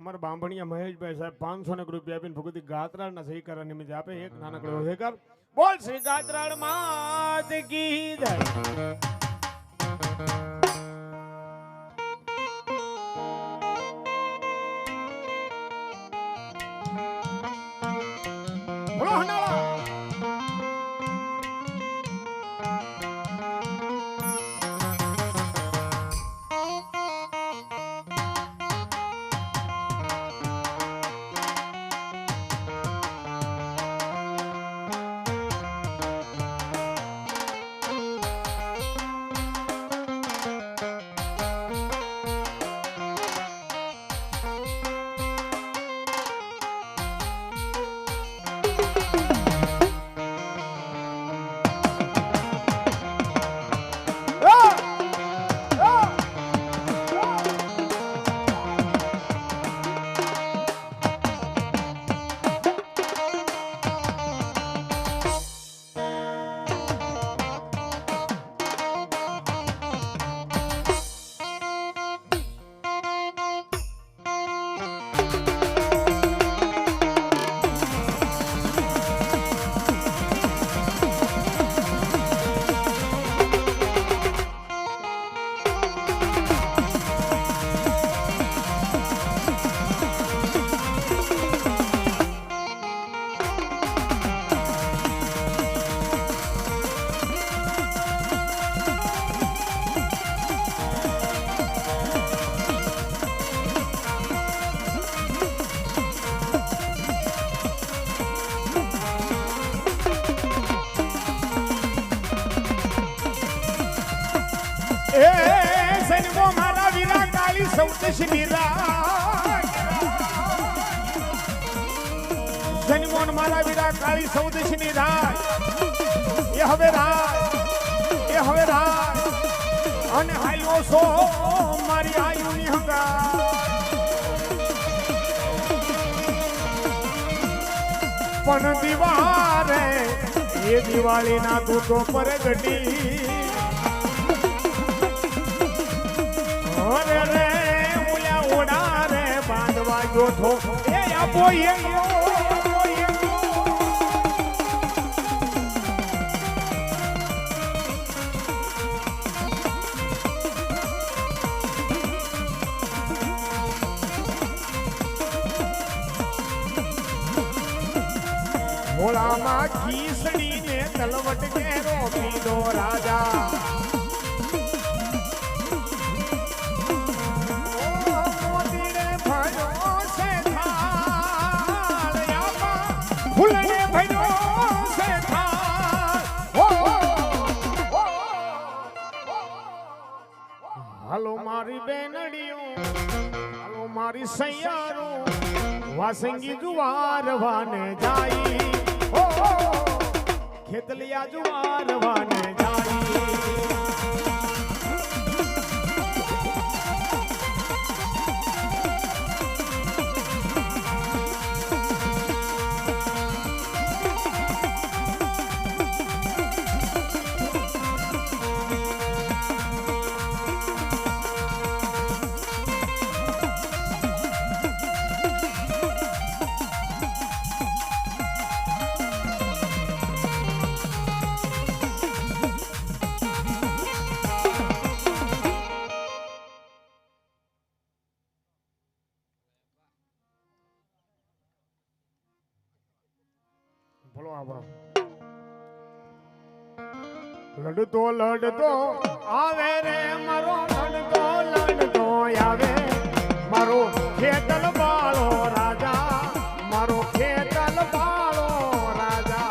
અમારા બાંભણિયા મહેશભાઈ સાહેબ 500 રૂપિયા આપીને ભગવતી ગાત્રાળના સહી કરવા નિમિત્તે આપે એક નાનકડો હેકાર બોલ શ્રી ગાત્રાળ માત કી જય. બોલો હનાળા. જનમોન મારા વીરા કાળી સૌદેશની રાય એ હવે રાય અને હાલ્યો સો મારી આયુની હંગા પણ દિવારે એ દિવાળીના દૂધો પર ગટી અરે રે ઉલ્યા ઓડા રે બાંધવા ગયો એ આપો ભોળામાં ખીસડીને તલવટ કેરો પીધો રાજા મોતીને ભર્યો છે થાળ ફૂલને ભર્યો છે થાળ હાલો મારી બેનડીઓ હાલો મારી સૈયારો વાસંગી જુવાર વાને જાય ખેતલિયા જુવાર વાને જાય લડતો લડતો આવે રે મારો લડતો આવે મારો ખેતલ બાળો રાજા મારો ખેતલ બાળો રાજા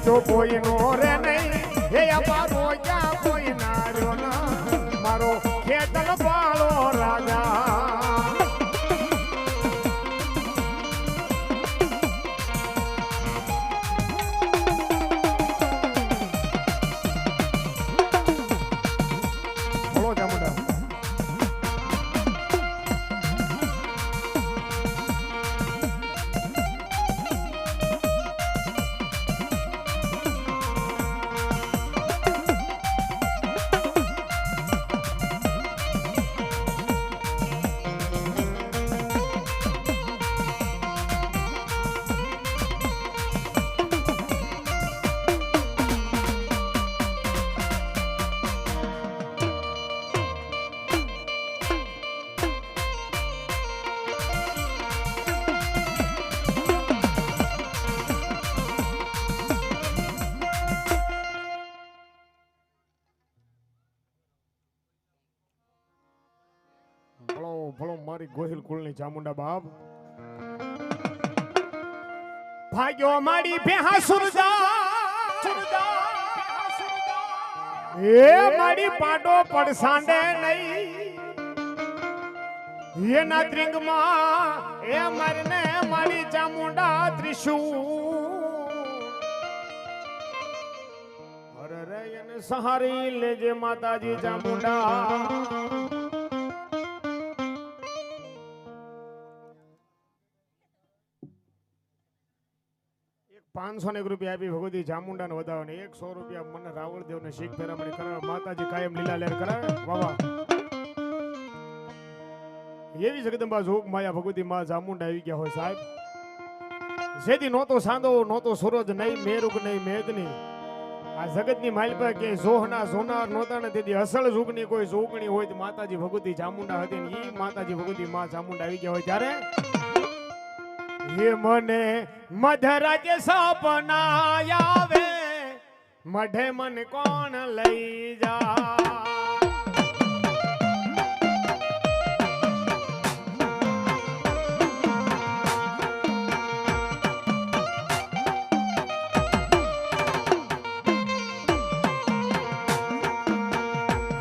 તો કોઈ નો રે નહીં હે અમારો ક્યાં કોઈ ના રહ્યો ના મારો ખેતલ બાળો રાજા મારી ગોહિલ કુળની ચામુંડા બાપ ભાગ્યો માડી ભેહા સુરદા એ માડી પાડો પડસાંડે નહીં એના ત્રિંગમાં એ મરને મારી ચામુંડા ત્રિશુળ અરે એને સહારી લેજે માતાજી ચામુંડા 501 રૂપિયા આપી ભગવતી ચામુંડાને વધાવને 100 રૂપિયા મને રાવળદેવને શીખ ફેરામણી કરાવે માતાજી કાયમ લીલા લેર કરાવે વાવા એવી જગદંબા જોગ માયા ભગવતી માં ચામુંડા આવી ગયા હોય સાહેબ જેથી નહોતો સાંદો નહોતો સૂરજ નહીં મેરુગ નહીં મેદની આ જગતની માલપા કે જોહના સોનાર નહોતા ને તેથી અસલ જોગની કોઈ જોગણી હોય તો માતાજી ભગવતી ચામુંડા હતી ને ઈ માતાજી ભગવતી માં ચામુંડા આવી ગયા હોય ત્યારે ये मने मधराज सपना आवे मढ़े मन कौन लई जा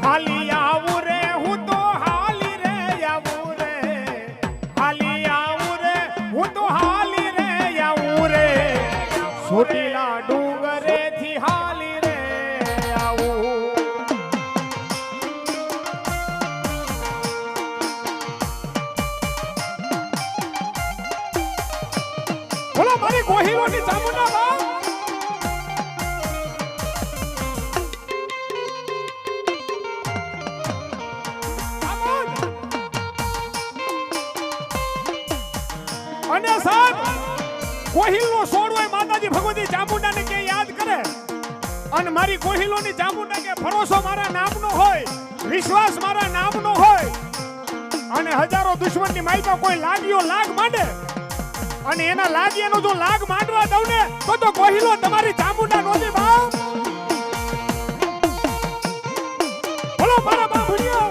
हाली आऊ रे हूँ तो हाली रे आऊ रे हाली आऊ रे हूँ तो हाली रे आऊ रे छोटीला डूंगरे थी हाली रे आऊ बोलो मारी गोहिलो की चामुंडा बा અને સાહેબ કોહિલનો સોડવો માતાજી ભગવતી ચામુંડાને કે યાદ કરે અને મારી કોહિલોની ચામુંડા કે ભરોસો મારા નામનો હોય વિશ્વાસ મારા નામનો હોય અને હજારો દુશ્મનની માઈમાં કોઈ લાગ્યો લાગ માંડે અને એના લાગ્યાનો જો લાગ માંડવા દઉં ને તો કોહિલો તમારી ચામુંડા નોતી બાપ બોલો મારા બાપડિયો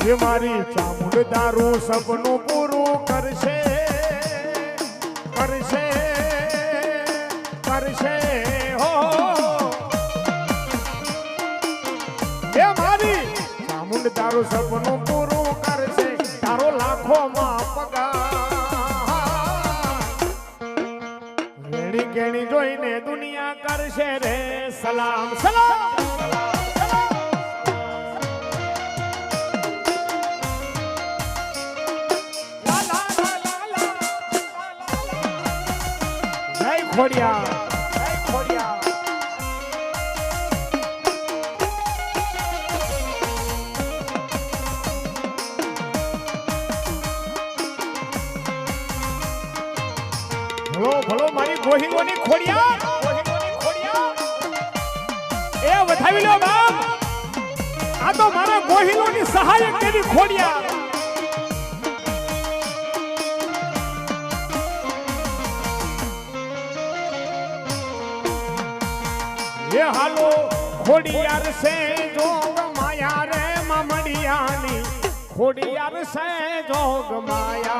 ये मारी चामुंड दारू सपनों पूરું કરશે કરશે કરશે હો ये मारी चामुंड दारू સપનું પૂરું કરશે તારો લાખોમાં પગાર રેડી કેણી જોઈને દુનિયા કરશે રે સલામ સલામ ખોડિયા ખોડિયા ભલો ભલો મારી ગોહિલોની ખોડિયા ગોહિલોની ખોડિયા એ વધાવી લો બાપ આ તો મારા ગોહિલોની સહાયક તેવી ખોડિયા ये हालो खोडियार से जोग माया रे ममड़ियानी खोडियार से जोग माया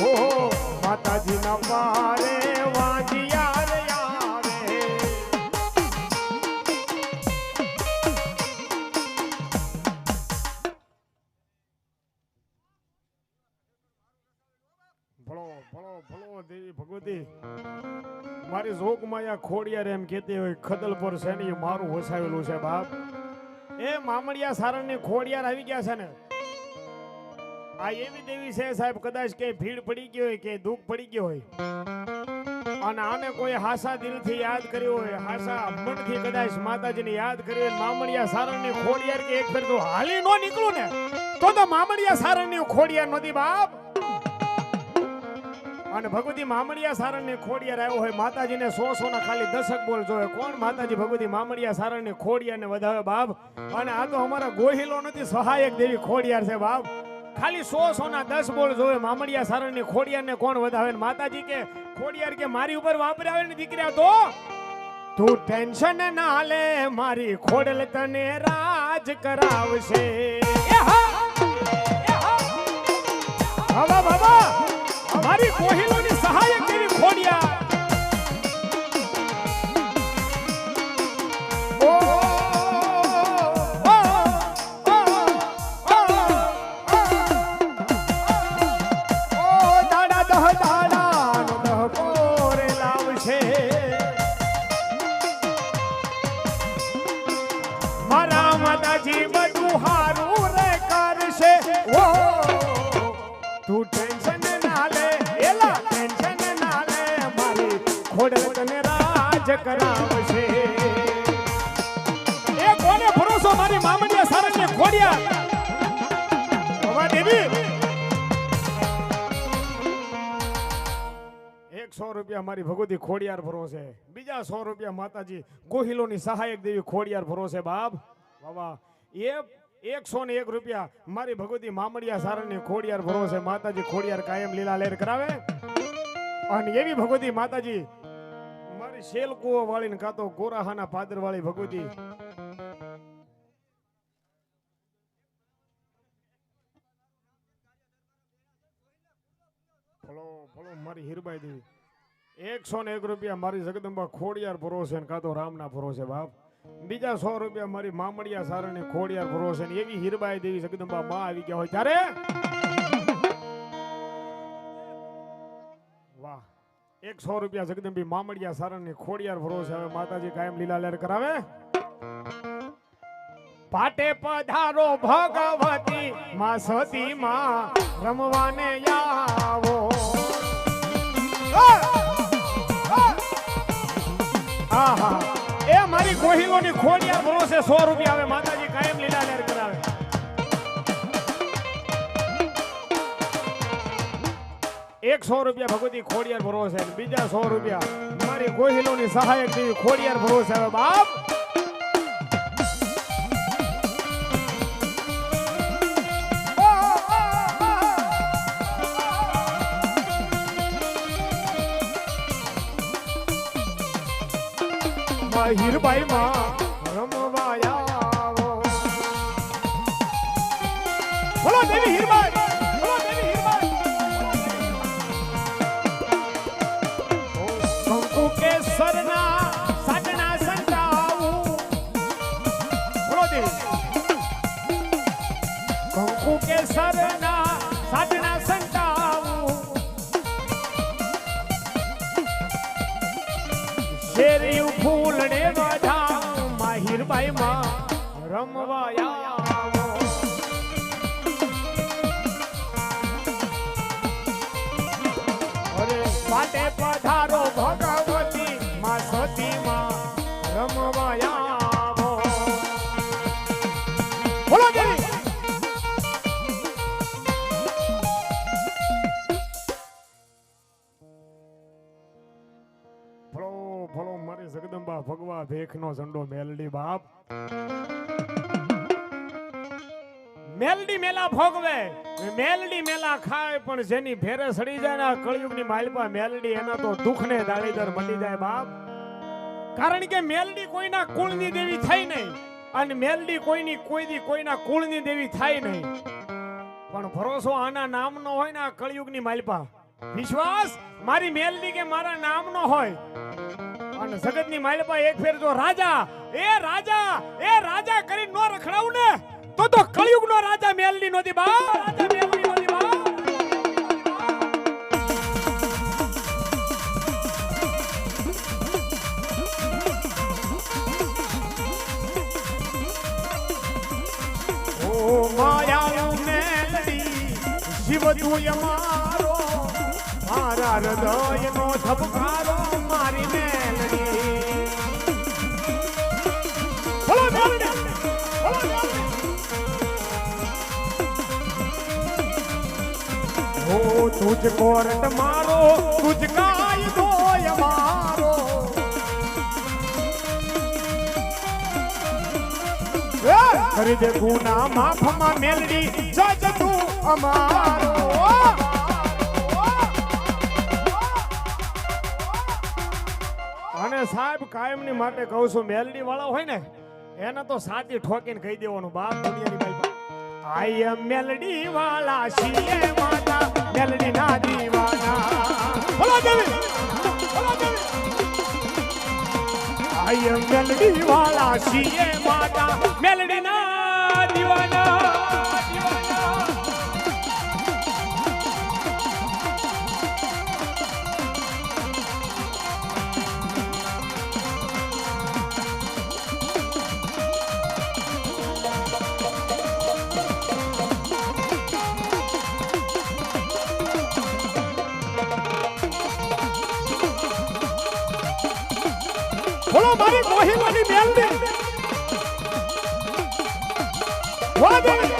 ओ माताजी ना पारे वाजियार यारे દેવી ભગવતી મારી જોગ માયા ખોડિયાર એમ કહેતી હોય ખદલપુર સેની મારું વસાવેલું છે બાપ એ મામડિયા સારણની ખોડિયાર આવી ગયા છે ને આ એવી દેવી છે સાહેબ કદાચ કે ભીડ પડી ગઈ હોય કે દુઃખ પડી ગયો હોય અને આને કોઈ હાસા દિલથી યાદ કર્યો હોય હાસા મનથી કદાચ માતાજીને યાદ કર્યો હોય મામડિયા સારણની ખોડિયાર કે એક ફેર તો હાલી નો નીકળું ને તો મામડિયા સારણની ખોડિયાર નહોતી બાપ અને ભગવતી મામડિયા સારણની ખોડિયાર આવ્યો હોય માતાજીને 100 ના ખાલી 10 બોલ જોવે. કોણ માતાજી ભગવતી મામડિયા સારણની ખોડિયારને વધાવે બાપ? અને આ તો અમારા ગોહિલો નથી, સહાયક દેવી ખોડિયાર છે બાપ. ખાલી 100 ના 10 બોલ જોવે મામડિયા સારણની ખોડિયારને કોણ વધાવે? માતાજી કે ખોડિયાર કે મારી ઉપર વાપરે આવે ને દીકરા તો તું ટેન્શન ના લે, મારી ખોડલ તને રાજ કરાવશે. બાબા બાબા મારી કોહિલોની સહાયક દેવી ખોડિયાર. માતાજી બધું હારું રે કરશે. તું ટેન્શન ના લે, એલા ટેન્શન ના લે, મારી ખોડલ તને રાજ કરાવશે. એ કોને ભરોસો મારી મામડિયા સારણની ખોડિયાર? બાબા દેવી 100 રૂપિયા મારી ભગવતી ખોડિયાર ભરોસે, બીજા 100 રૂપિયા માતાજી ગોહિલોની સહાયક દેવી ખોડિયાર ભરોસે બાપ. બાબા 101 રૂપિયા મારી ભગવતી મામડિયા સારણની ખોડિયાર ભરોસે. માતાજી ખોડિયાર કાયમ લીલા લહેર કરાવે. અને એવી ભગવતી માતાજી મારી શેલકુઓ વાળી ને કાતો ગોરાહાના પાદર વાળી ભગવતી ફળો મારી હીરબાઈ દેવી 101 રૂપિયા મારી જગદંબા ખોડિયાર ભરોસે ને કાતો રામના ભરોસે બાપ. બીજા 100 રૂપિયા મારી મામડિયા સારણની ખોડિયાર ભરોસે ને એવી હીરબાઈ દેવી જગદંબા માં આવી ગયા હોય ત્યારે વાહ 100 રૂપિયા જગદંબી મામડિયા સારણની ખોડિયાર ભરોસે. હવે માતાજી કાયમ લીલા લહેર કરાવે. પાટે પધારો ભગવતી માં સતી માં રમવાને આવો. આહા એ મારી ગોહિલોની ખોડિયાર ભરોસે 100 રૂપિયા આવે. માતાજી કાયમ લીલા લહેર કરાવે. એક 100 રૂપિયા ભગવતી ખોડિયાર ભરોસે, બીજા 100 રૂપિયા મારી ગોહિલોની સહાયક દેવી ખોડિયાર ભરોસે આવે બાપ. હીરબાઈ માં રમવા આવો. બોલો દેવી હીરબાઈ, બોલો દેવી હીરબાઈ. કંકુ કેસરના સાધના સંતાવું. બોલો દેવી કંકુ કેસરના સાધના સંતાવું. શેરિયું ફૂલડે બધા માહિરબાઈ માં રમવા આવો. અરે પાટે પધારો ભગવતી માં સતી માં રમવા આવો. બોલો દેવી ફળો મારી જગદંબા ભગવા ભેખનો ઝંડો મેલડી બાપ. મેલડી મેલા ભોગવે, મેલડી મેલા ખાય, પણ જેની ફેરે સડી જાય ને કળિયુગની માલપા મેલડી એના તો દુઃખને દાળીદર મટી જાય બાપ. કારણ કે મેલડી કોઈના કુળની દેવી થઈ નહીં અને મેલડી કોઈના કુળની દેવી થાય નહીં. પણ ભરોસો આના નામનો હોય ને આ કળિયુગની માલપા, વિશ્વાસ મારી મેલડી કે મારા નામનો હોય અને જગતની માલપા એક ફેર જો રાજા કરી નો રખડાવું ને તો કળિયુગનો રાજા મેલડી નોતી બા. રાજા મેલડી નોતી બા. ઓ માયા મેલડી શિવ તું અમારો, મારા હૃદયનો ધબકારો મારી મેલડી. બોલો મેલડી, બોલો મેલડી. હો તુજ કોર્ટ મારો તુજ કાયદો અમારો કરી દે ગુના માફમાં મેલડી જજ તું અમારો અને સાહેબ કાયમની માટે કહું છું મેલડી વાળા હોય ને એને તો સાચી ઠોકીને કહી દેવાનું બાપ દુનિયાની બાઈ આઈ એમ મેલડી વાળા છીએ માતા મેલડી ના દીવાના બોલો દેવી બોલો દેવી આઈ એમ મેલડી વાળા છીએ માતા મેલડી ના દીવાના બોલો મારી મોહિલાની મેલડી વાહ દેવી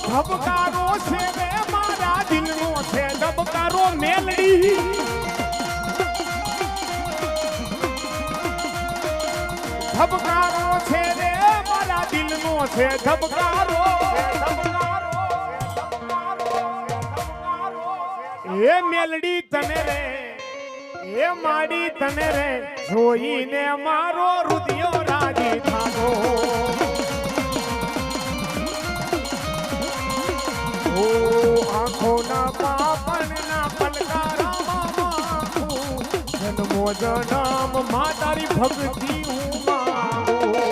ધબકારો છે રે મારા દિલનો છે ધબકારો મેલડી ધબકારો છે રે મારા દિલનો છે ધબકારો એ મેલડી તને રે એ માડી તને રે જોઈને મારો હૃદયો રાજી થાતો ઓ આંખોના પાપણના પલકારામાં જન્મો જન્મ માં તારી ભક્તિ હું માંગુ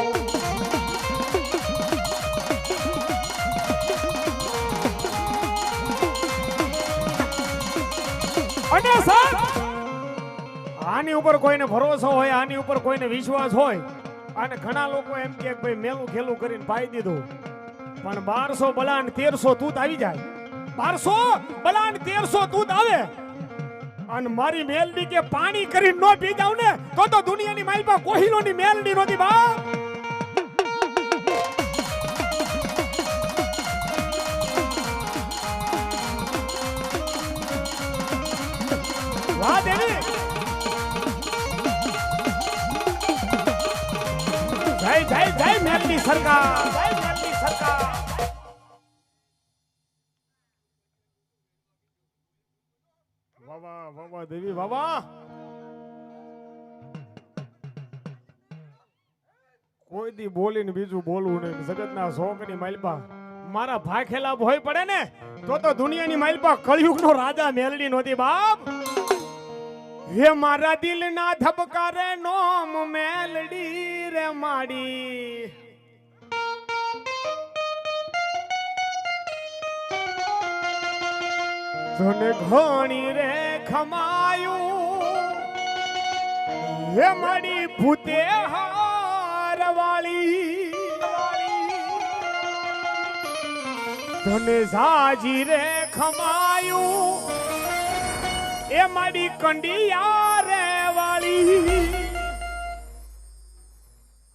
અને સાહેબ આની ઉપર કોઈને ભરોસો હોય આની ઉપર કોઈને વિશ્વાસ હોય અને ઘણા લોકો એમ કે ભાઈ મેલું ખેલું કરીને પાઈ દીધું પણ 1200 બલાન 1300 તૂત આવી જાય 1200 બલાન 1300 તૂત આવે અને મારી મેલડી કે પાણી કરીને નો પી જાવ ને તો દુનિયાની માલપા કોહિલોની મેલડી નોતી બાપ વાહ દેવી જય જય જય મેલડી સરકાર જય મેલડી સરકાર વાહ વાહ દેવી વાહ કોઈ દી બોલીને બીજું બોલવું નહીં જગતના શોકની માલપા મારા ભાખેલા ભોય પડે ને તો દુનિયાની માલપા કળિયુગનો રાજા મેલડી નહોતી બાપ હે મારા દિલના ધબકારે નોમ મેલડી રે માડી તને ઘણી રે ખમાયું હે માડી ભૂતે હાર વાળી તને સાજી રે ખમાયું એ મારી કંડિયા રે વાળી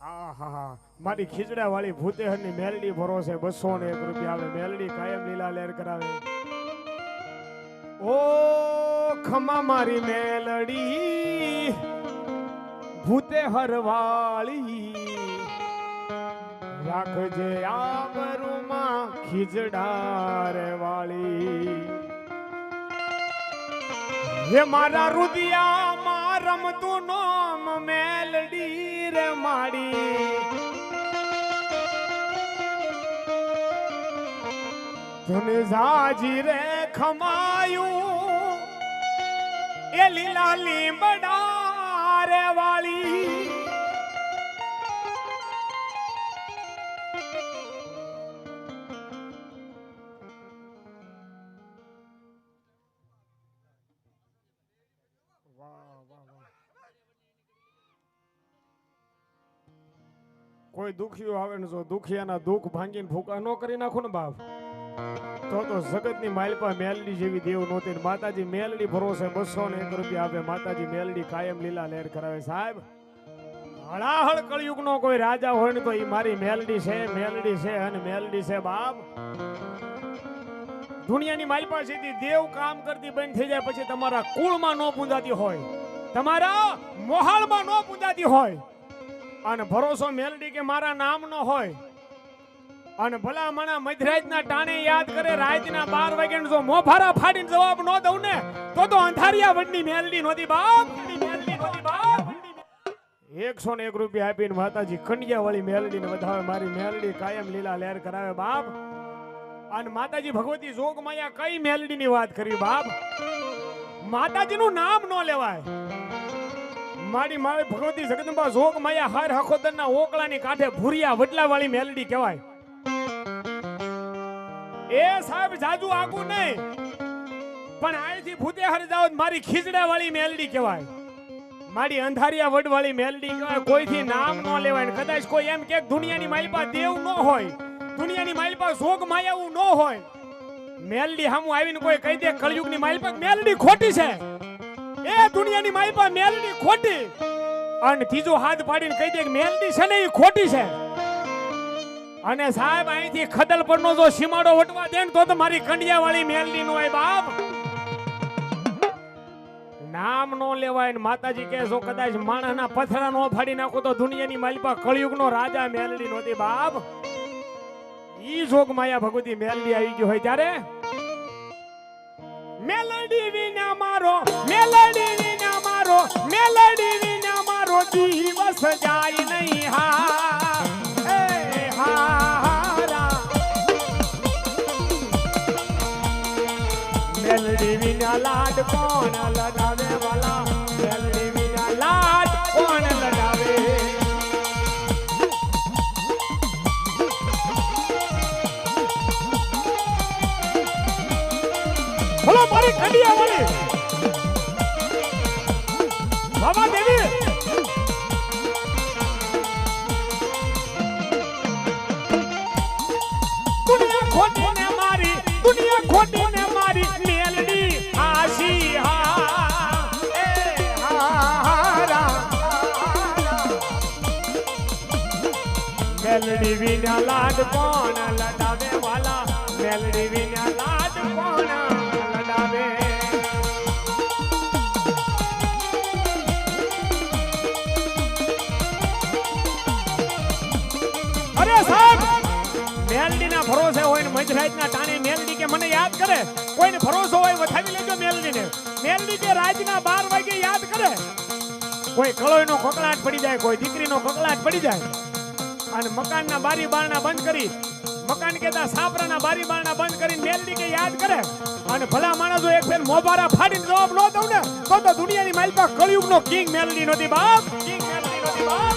આહા મારી ખીચડા વાળી ભૂતેહરની મેલડી ભરોસે 201 રૂપિયા આવે મેલડી કાયમ લીલા લહેર કરાવે ઓ ખમા મારી મેલડી ભૂતેહર વાળી રાખજે આબરૂમાં ખીચડા રે વાળી હે મારા રુદિયામાં રમતું નોમ મેલડી રે માડી તને જાજી રે ખમાયું એ લીલા લીંબડા રે વાળી કોઈ દુખિયો આવે ને જો દુખિયાના દુઃખ ભાંગીને ભૂકા ન કરી નાખો ને બાપ તો જગતની માલપા મેલડી જેવી દેવ નહોતી માતાજી મેલડી ભરોસે 201 રૂપિયા આપે માતાજી મેલડી કાયમ લીલા લહેર કરાવે સાહેબ હળાહળ કળયુગનો કોઈ રાજા હોય ને તો ઈ મારી મેલડી છે અને મેલડી છે બાપ. દુનિયાની મારી પાસેથી દેવ કામ કરતી બંધ થઈ જાય પછી તમારા કુળમાં ન પૂંજાતી હોય, તમારા મોહાળમાં ન પૂંજાતી હોય અને ભરોસો મેલડી કે મારા નામ નો હોય અને ભલા મણા મધરાતના ટાણે યાદ કરે રાતના 12 વાગ્યાનો જો મોભારા ફાડીને જવાબ ન દઉં ને તો અંધારિયા વડની મેલડી નહોતી બાપ. 101 રૂપિયા આપીને માતાજી કંડિયા વાળી મેલડીને વધાવે. મારી મેલડી કાયમ લીલા લહેર કરાવે બાપ. અને માતાજી ભગવતી જોગ માયા કઈ મેલડીની વાત કરી બાપ. માતાજીનું નામ ન લેવાય. મારી મારી ભગવતી જગદંબા જોગ માયા હર હખોદરના ઓકળાની કાંઠે ભૂરિયા વડલા વાળી મેલડી કહેવાય. એ સાહેબ જાજુ આગું નહીં પણ અહીંથી ભૂતે હર જાવ મારી ખીજડા વાળી મેલડી કહેવાય. મારી અંધારિયા વડ વાળી મેલડી કહેવાય. કોઈથી નામ ન લેવાય. કદાચ કોઈ એમ કે દુનિયાની માલિપા દેવ ન હોય, દુનિયાની માલિપા જોગ માયાવું ન હોય, મેલડી સામું આવીને કોઈ કહી દે કળયુગની માલિપા મેલડી ખોટી છે, એ દુનિયાની માલિપા મેલડી ખોટી, અને ત્રીજો હાથ પાડીને કહી દે કે મેલડી છે ને એ ખોટી છે. અને સાહેબ અહીંથી ખદલ પરનો જો સીમાડો વટવા દે ને તો મારી કંડિયા વાળી મેલડી નો હોય બાપ. નામ નો લેવાય ને માતાજી કે જો કદાચ માણસના પથરા નો ફાડી નાખો તો દુનિયાની માલિપા કળયુગનો રાજા મેલડી નહોતી બાપ. ઈ જોગ માયા ભગવતી મેલડી આવી ગયો હોય ત્યારે મેલડી વિના મારો દિવસ જાય નહીં. મેલડી વિના લાડ કોણ લડાવે વાલા, મેલડી વિના લાડ કોણ લડાવે. બોલો મારી કંડિયા વાળી બાબા દેવી. દુનિયા ખોટી ને મારી મેલડી આશી મેલડી વિના લાડ કોણ લડાવે વાલા, મેલડી વિના લાડ કોણ લડાવે. અરે સાહેબ મેલડીના ભરોસે હોય ને મધરાતના ટાણે મેલડી કે મને યાદ કરે, કોઈને ભરોસો હોય વથાવી લેજો મેલડીને. મેલડી કે રાતના 12 વાગે યાદ કરે, કોઈ કળોયનો ખોકલાટ પડી જાય, કોઈ દીકરીનો ખોકલાટ પડી જાય અને મકાનના બારી બારણા બંધ કરી, મકાન કેતા સાપરાના બારી બારણા બંધ કરીને મેલડી કે યાદ કરે અને ભલા માણસો એક ફેર મોભારા ફાડીને જવાબ ન દઉં ને તો દુનિયાની માલિપા કળયુગનો કિંગ મેલડી નહોતી બાપ. કિંગ મેલડી નહોતી બાપ.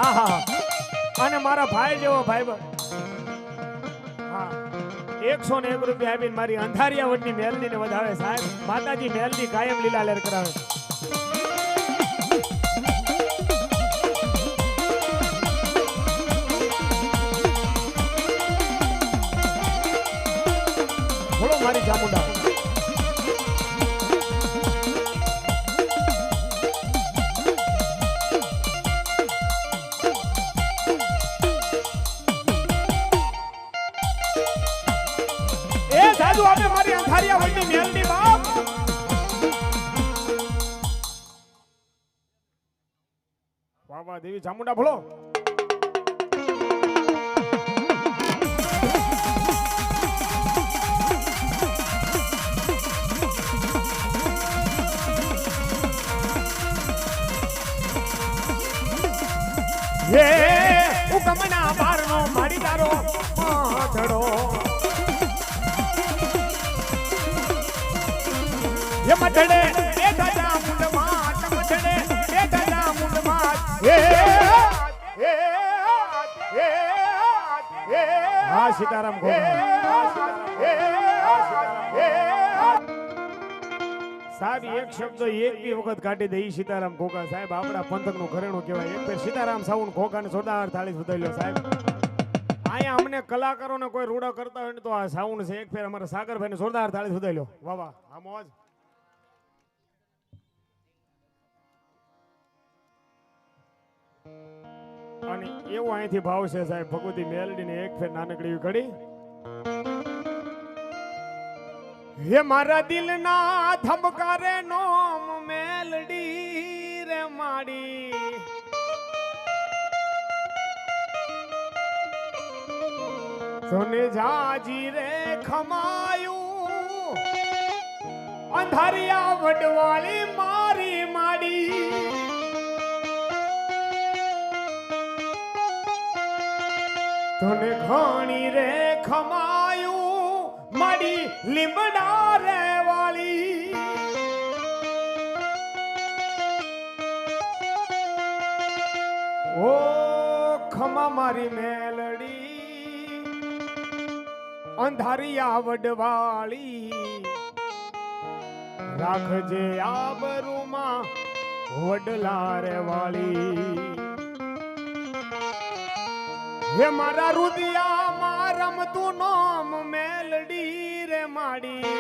આહા. અને મારા ભાઈ જેવો ભાઈ, હા, 101 રૂપિયા આપીને મારી અંધારિયા વડની મેલડીને વધાવે સાહેબ. માતાજી મેલડી કાયમ લીલા લહેર કરાવે. બોલો મારી ચામુંડા. સાધુ આપે મારી અંધારિયા વડની મેલડી બાપ. બાબા દેવી ચામુંડા ભળો. હે ઉકમના બારનો મારી તારો ધડો ये मठड़े ए दादा मुंडमात मठड़े ए दादा मुंडमात હા સીતારામ સાહેબ એક શબ્દ એક બી વખત કાઢી દે સીતારામ ઘોઘા સાહેબ આપણા પંથકનું ઘરેણું કહેવાય. એક ફેર સીતારામ સાઉન્ડ ઘોઘાને જોરદાર તાળી વધાર્યો સાહેબ. અહીંયા અમને કલાકારોને કોઈ રૂડા કરતા હોય ને તો આ સાઉન્ડ છે. એક ફેર અમારા સાગરભાઈને જોરદાર તાળી વધાર્યો. વાહ વાહ. આ મોજ. અને એવો અહીંથી ભાવ છે સાહેબ ભગવતી મેલડીને એક ફેર નાનકડી એવી ઘડી. હે મારા દિલના ધબકારે નોમ મેલડી રે માડી, સોને જાજી રે ખમાયું અંધારિયા વડવાળી મારી માડી. તને ઘણી રે ખમાયું માડી લીમડા રે વાળી. ઓ ખમા મારી મેલડી અંધારિયા વડવાળી, રાખજે આબરૂમાં વડલા રે વાળી. હે મારા રુદિયામાં રમતું નોમ મેલડી રે માડી,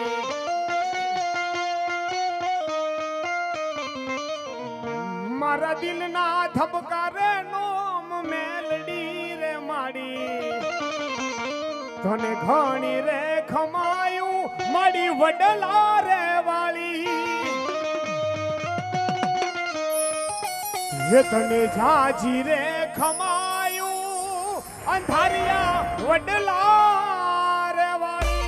મારા દિલના ધબકારે નોમ મેલડી રે માડી. તને ઘણી રે ખમાયું માડી વડલા રે વાળી. હે તને જાજી રે ખમાયું અંધારિયા વડલા રે વાળી.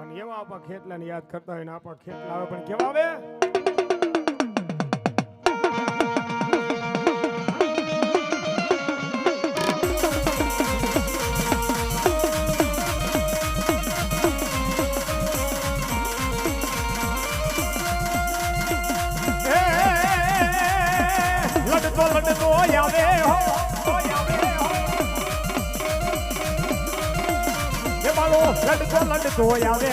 અને એવા આપણા ખેતલાને યાદ કરતા હોય ને આપણા ખેતલા આવે પણ કેવા આવે. લડતો આવે હો એ બાળો લડતો આવે.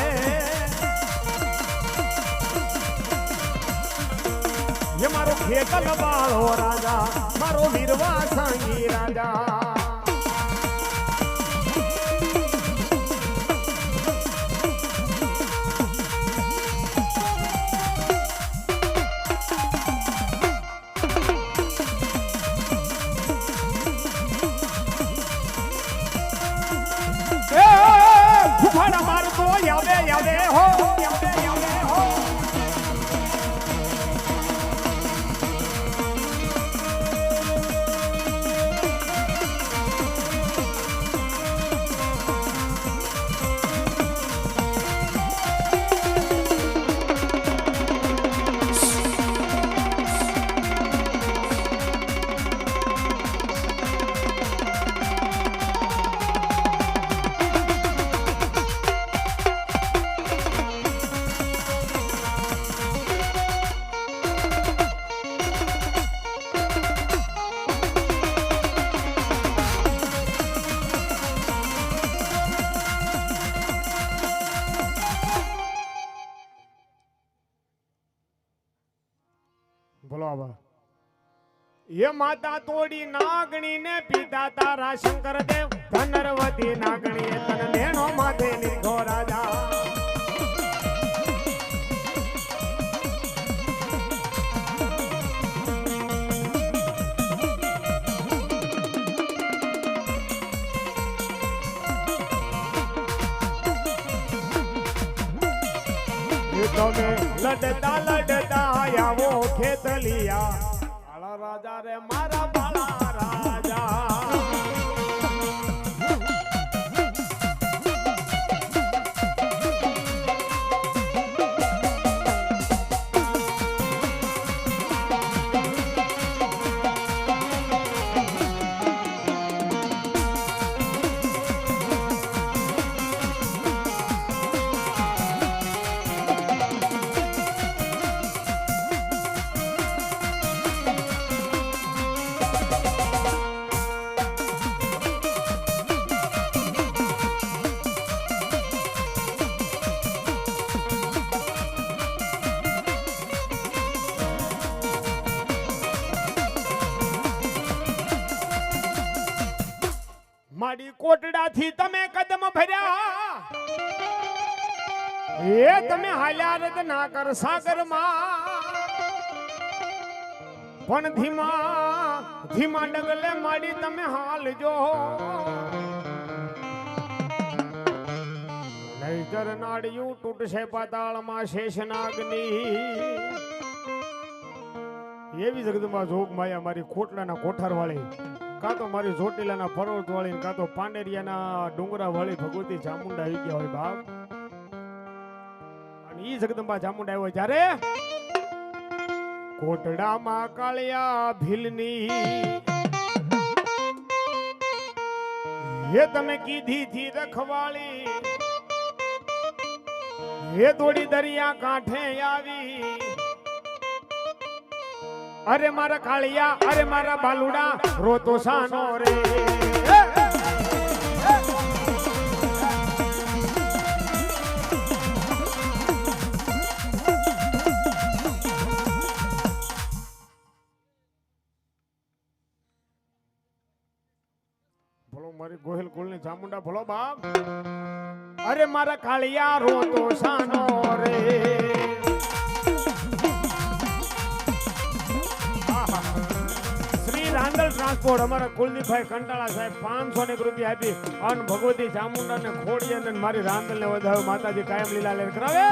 એ મારો ખેતલ બાળો રાજા, મારો વીરવા સાંગી રાજા. ફૂફાડા મારતો આવે હો, આવે હો. બોલો આવા. એ માતા તોડી નાગણી ને પિતા તારા શંકર દેવ, ધનરવતી નાગણી તન લેણો માથે લીધો રાજા. તમે લડતા આવો ખેતલિયા, બાળા રાજા રે મારા બાળા રાજા. મારી કોટડાથી તમે કદમ ભર્યા, એ તમે હાલ્યા રદ ના કર સાગરમાં પણ ધીમા ધીમા ડગલે માડી તમે હાલજો નહીતર નાડિયું તૂટશે પાતાળમાં શેષનાગની એવી જગદંબા જોગ માયા મારી ખોટલાના કોઠાર વાળી કાં તો મારી ચોટીલાના પર્વત વાળી કાં તો પાંડેરિયાના ડુંગરા વાળી ભગવતી ચામુંડા આવી ગયા હોય બાપ. અને ઈ જગદંબા ચામુંડા આવ્યો જ્યારે કોટડામાં કાળિયા ભીલની હે તમે કીધી થી રખવાળી હે દોડી દરિયા કાંઠે આવી અરે મારા કાળિયા અરે મારા બાલુડા રોતો સાનો રે ભલો મારી ગોહિલ કુલની ચામુંડા ભલો બાપ અરે મારા કાળિયા રોતો સાનો રે રાંદલ ટ્રાન્સપોર્ટ અમારા કુલદીપભાઈ કંટાળા સાહેબ 500 રૂપિયા આપી અને ભગવતી ચામુંડા ને ખોડી અને મારી રાંદલ ને વધાવે માતાજી કાયમ લીલા લેર કરાવે.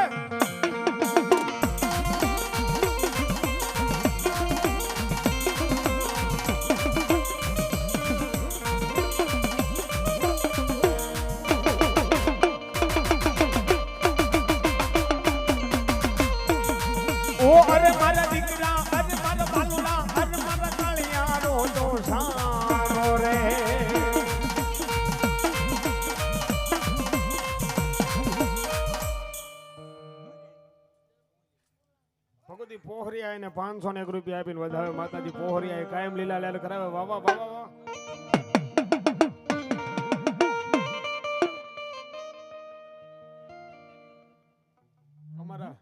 ઓ અરે મારા દીકરા અરે મારા બાલુડા અરે મારા કાળિયા રોતો સાનો રે ભગવતી પોહરિયા એને 501 રૂપિયા આપીને વધાવે માતાજી પોહરિયા કાયમ લીલા લેલ કરાવે. વાહ વાહ વાહ વાહ. અમારા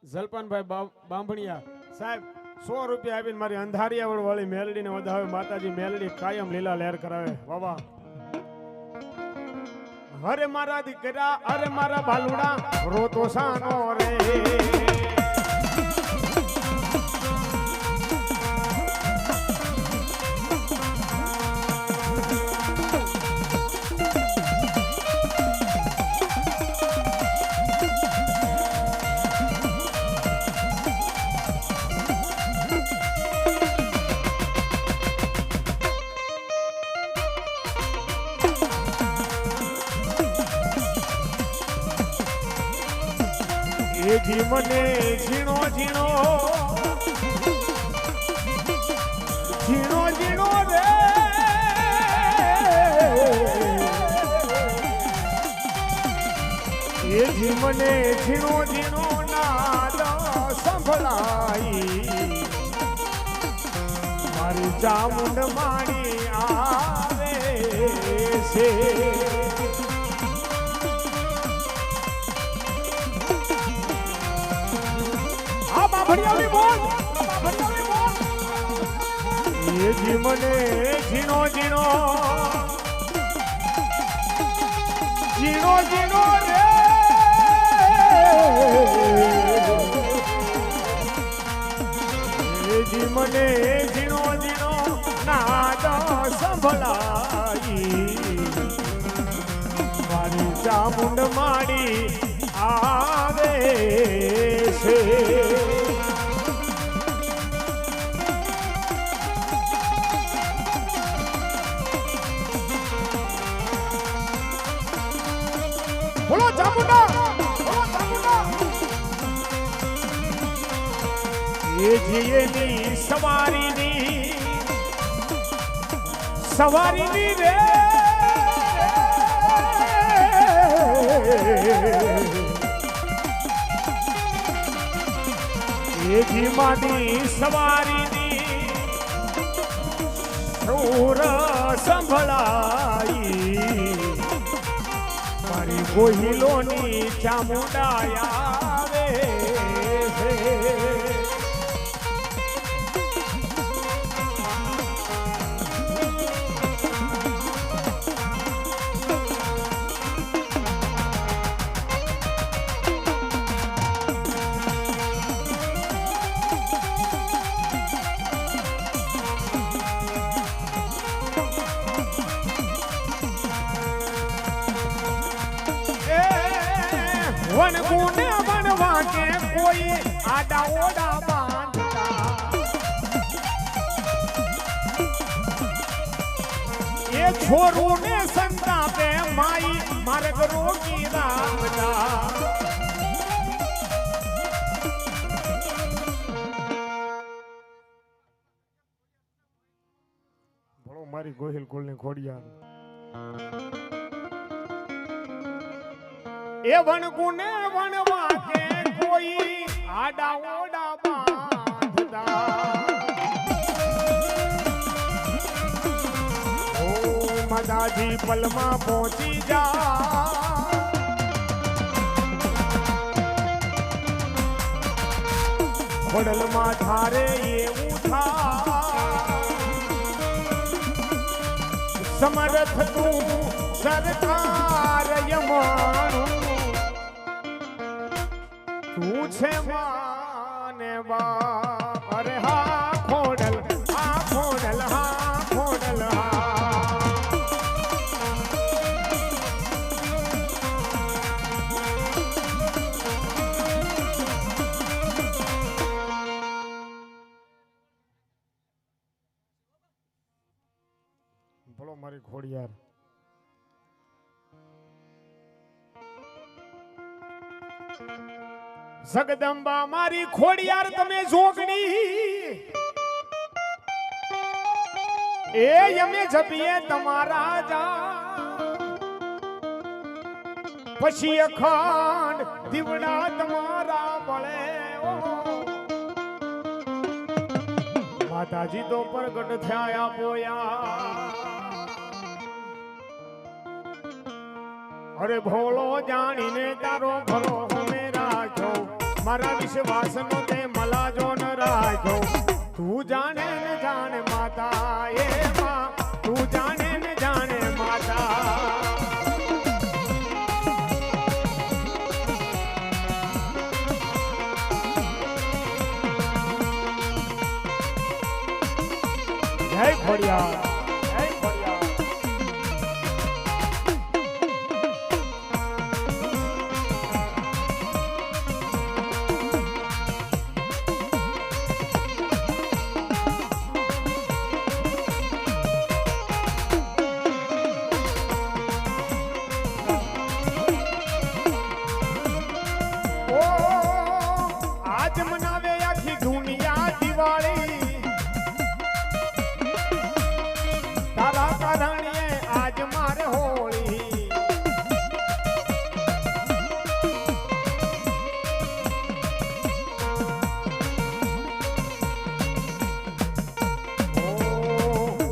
જલપાનભાઈ બાંભણિયા સાહેબ 100 રૂપિયા આપીને મારી અંધારિયા વાળી મેલડી ને વધાવે માતાજી મેલડી કાયમ લીલા લહેર કરાવે. બાબા અરે મારા દીકરા અરે મારા બાલુડા રોતો સાનો રે જી મને ઝીણો ઝીણો ઝીણો ઝીણો રે એ જી મને ઝીણો ઝીણો નાદ સંભળાઈ મારી ચામુંડ માણી આવે છે. એ જી મને ઝીણો ઝીણો ઝીણો ઝીણો રે એ જી મને ઝીણો ઝીણો નાદ સંભળાઈ મારી ચામુંડ માડી આવે છે. બોલો ચામુંડા બોલો ચામુંડા એ જીએની સવારીની રે એ જી માની સવારીની સુર સંભળાઈ મારી ગોહિલોની ચામુંડા આવે છે. કોઈ આડા ઓડા બાંધતા એ છોરું ને સંતાપે માઈ માર્ગ રોકી રાખતા ભણો મારી ગોહિલ કુળની ખોડિયાર એ વણગુને વણવા કે કોઈ આડા ઓડા બાંધતા ઓ મદાજી પલમાં પહોંચી જા ખોડલમાં થારે એવું થા સમર્થ તું સરકાર યમાનું તું છે માને બાપ અરે હા ખોડલ હા ખોડલ હા ખોડલ હા બોલો મારી ખોડિયાર જગદંબા મારી ખોડિયાર તમે જોગણી એ અમે જપીએ તમારા જા પછી અખંડ દીવડા તમારા બળે માતાજી તો પ્રગટ થયા પોયા અરે ભોળો જાણીને તારો ભલો હમે રાખ્યો મારા વિશ્વાસનો તે મલાજો ન રાખ્યો તું જાણે ને જાણે માતા એ માં તું જાણે ને જાણે માતા જય ખોડિયાર જય ખોડિયાર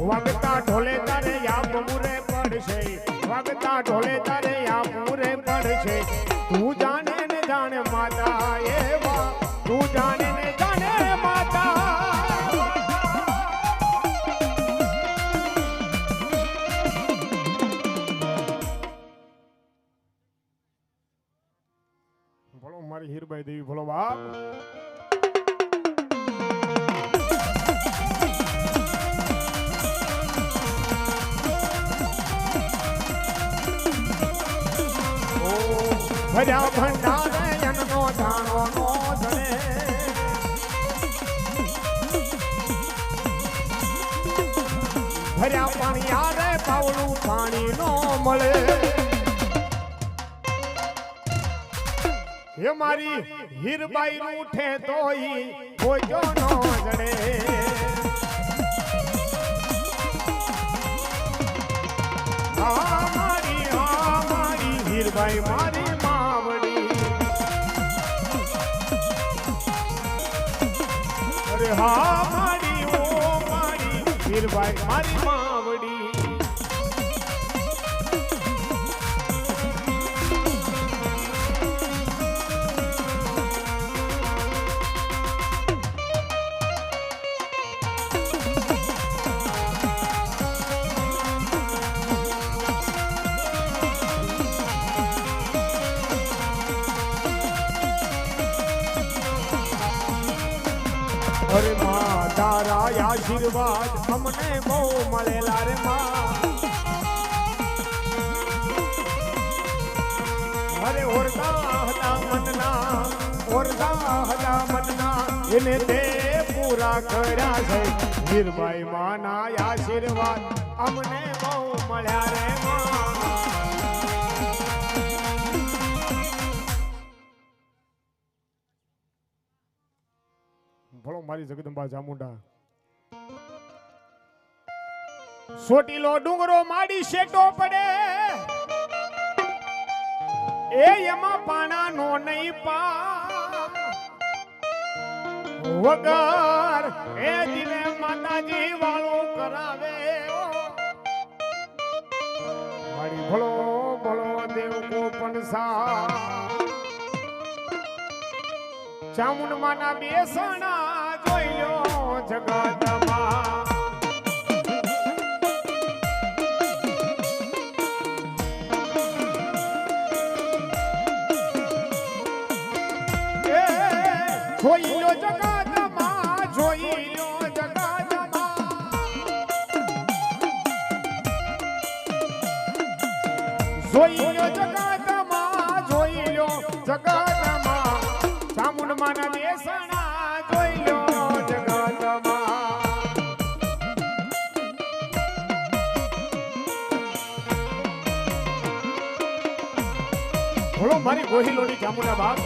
વાગતા ઢોલે તારે યા પૂરે પડશે વાગતા ઢોલે તારે યા પૂરે પડશે તું જાણે ને જાણે માતા એવા તું જાણે ને જાણે માતા બોલો મારી હીરબાઈ દેવી બોલો બાપ ભર્યા ભંડારે જનનો ધાણો નો જણે ભર્યા પાણી આરે પાવડું પાણી નો મળે હે મારી હીરબાઈ રૂઠે તોઈ કોઈ નો જણે હા મારી હીરબાઈ મારી અરે હા મારી ઓ મારી હીરબાઈ મારી માવડી અરે માં તારા આશીર્વાદ અમને બહુ મળેલા રે માં અરે ઓરતા હતા મનના ઓરતા હજા મનના એને તે પૂરા કર્યા છે વીરબાઈ માના આશીર્વાદ અમને બહુ મળ્યા રે ભણો મારી જગદંબા ચામુંડા સોટીલો ડુંગરો માડી શેટો પડે એ એમાં પાણા નો નહીં પા વગર એ દિને માતાજી વાળું કરાવે મારી ભલો ભલો દેવ કો પણસા ચામુંડ માના બેસણા જોઈ લો જગતમાં જોઈ લો જગતમાં જોઈ લો જગતમાં જોઈ લો જગતમાં જોઈ લો જગતમાં ચામુંડ માના બેસણા જોઈ લો જગતમાં થોડો મારી ગોહિલોની ચામુંડા બાપ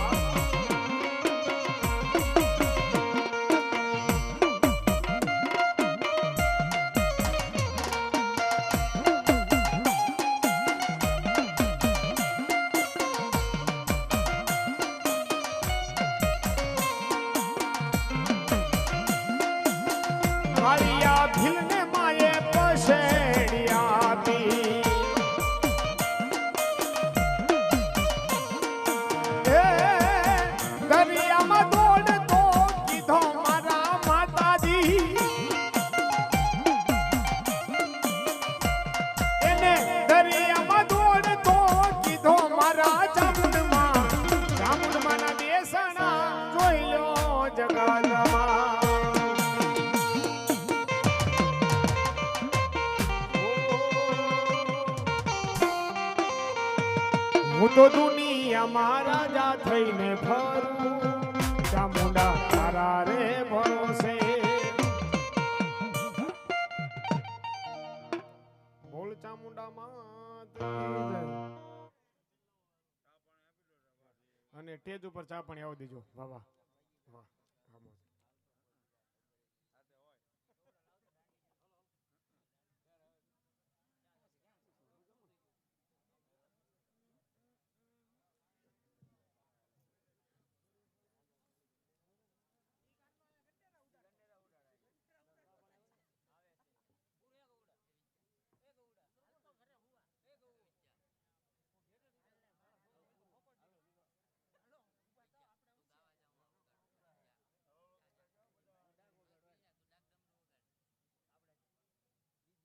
કાળિયા ભીલને માએ પસેડિયા પી એ દરિયામાં દોડતો કીધો મારા માતાજી એને દરિયામાં દોડતો કીધો મારા ચામુંડમાં ચામુંડમાંના બેસણા જોઈ લો જગતમાં હું તો દુનિયામાં રાજા થઈને ફરું ચામુંડા તારા રે ભરોસે બોલ ચામુંડામાં અને ટેજ ઉપર ચા પાણી આવી દેજો વાહ વાહ વાહ